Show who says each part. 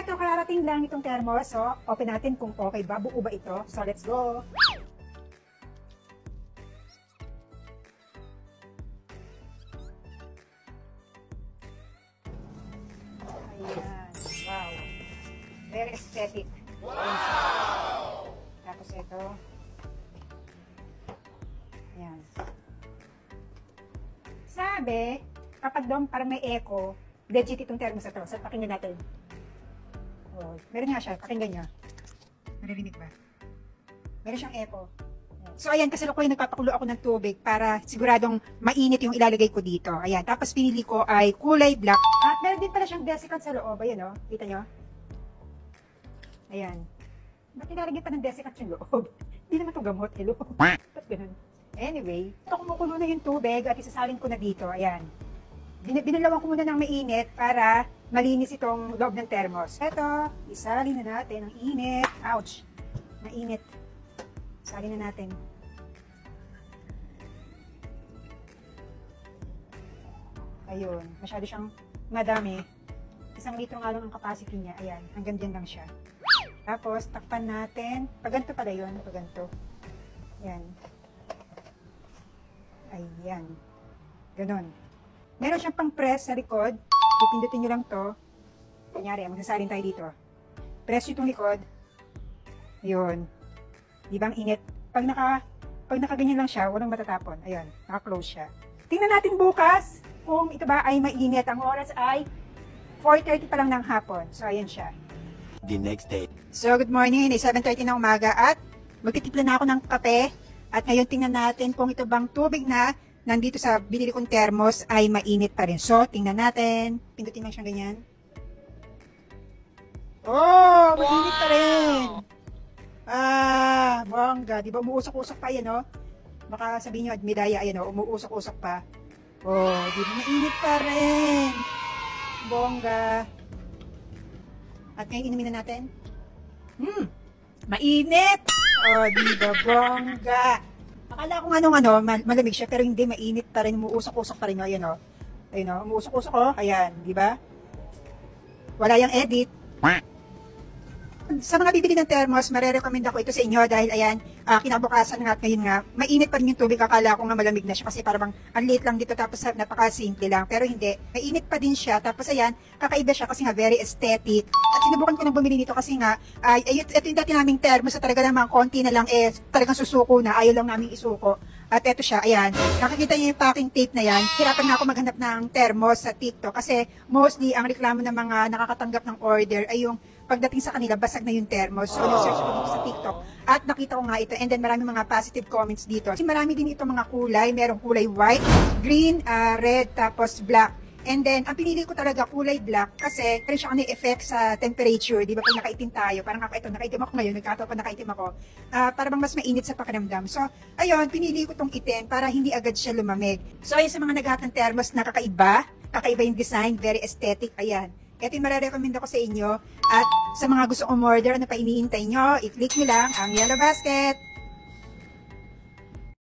Speaker 1: eto, kararating lang itong thermos. So, open natin kung okay ba, buo ba ito. So, let's go! Ayan. Wow. Very aesthetic. Wow! Tapos ito. Ayan. Sabi, kapag doon parang may echo, legit itong thermos na ito. So, pakinggan natin. Oh, meron nga siya. Pakinggan niya. Maririnig ba? Meron siyang echo. So, ayan, kasi ako nagpapakulo ako ng tubig para siguradong mainit yung ilalagay ko dito. Ayan. Tapos, pinili ko ay kulay black. At meron din pala siyang desiccant sa loob. Ayan, oh. Kita nyo? Ayan. Ba't nilalagyan pa ng desiccant yung loob? Hindi naman ito gamot. Hello? Ba't ganun? Anyway, ito kumukulo na yung tubig at isasalin ko na dito. Ayan. Binalawan ko muna ng mainit para malinis itong loob ng thermos. Ito, isalin na natin ang init. Ouch! Mainit. Isalin na natin. Ayun. Masyado siyang madami. 1 litro nga lang ang capacity niya. Ayan. Hanggang dyan lang siya. Tapos, takpan natin. Paganto pala yun. Paganto. Ayan. Ayan. Ganon. Meron siyang pang press sa likod. Pipindutin nyo lang to. Kunyari, magsasalin tayo dito. Press nyo itong likod. Ayun. Di ba ang init? Pag nakaganyan lang siya, walang matatapon. Ayun. Naka-close siya. Tingnan natin bukas kung ito ba ay mainit. Ang oras ay 4:30 pa lang ng hapon. So, ayan siya.
Speaker 2: The next day.
Speaker 1: So, good morning. 7:30 na umaga at magtitimpla na ako ng kape. At ngayon tingnan natin kung ito bang tubig na nandito sa binili kong thermos ay mainit pa rin. So, tingnan natin. Pindutin lang siyang ganyan. Oh, mainit pa rin. Ah, bongga. Di ba umuusok-usok pa yan, no? Baka sabihin nyo, medaya, ayan, no? Umuusok-usok pa. Oh, di ba mainit pa rin. Bongga. At ngayon inumin na natin. Mainit! Oh, di ba, bongga. Akala ko malamig siya, pero hindi, mainit pa rin, umuusok-usok pa rin, ayan, o. Ayun, o, umuusok-usok, o, ayan, di ba? Wala yung edit. Sa mga bibili ng thermos, marerecommend ako ito sa inyo dahil, ayan, kinabukasan nga at ngayon nga, mainit pa rin yung tubig, akala ko nga malamig na siya kasi parang ang liit lang dito, tapos napaka-simple lang, pero hindi, mainit pa din siya, tapos ayan, kakaiba siya kasi nga very aesthetic. At sinubukan ko nang bumili nito kasi nga, ito yung dati naming thermos na talaga namang konti na lang, talagang susuko na, ayaw lang namin isuko. At eto siya, ayan, nakikita niyo yung packing tape na yan, hirapan na ako maghanap ng thermos sa TikTok kasi mostly ang reklamo ng mga nakakatanggap ng order ay yung pagdating sa kanila, basag na yung thermos. So, nag-search ko dito sa TikTok. At nakita ko nga ito. And then, marami mga positive comments dito. Kasi marami din ito mga kulay. Merong kulay white, green, red, tapos black. And then, ang pinili ko talaga kulay black kasi rin siya effect sa temperature. Di ba pag nakaitim tayo, parang ako ito, nakaitim ako ngayon, nagkataon pa nakaitim ako. Para bang mas mainit sa pakiramdam. So, ayun, pinili ko tong itim para hindi agad siya lumamig. So, ayun sa mga naghahat ng thermos na kakaiba yung design, very aesthetic, ayan. Ito yung marirecommend ako sa inyo. At sa mga gusto umorder, ano pa iniintay nyo, i-click nyo lang ang yellow basket.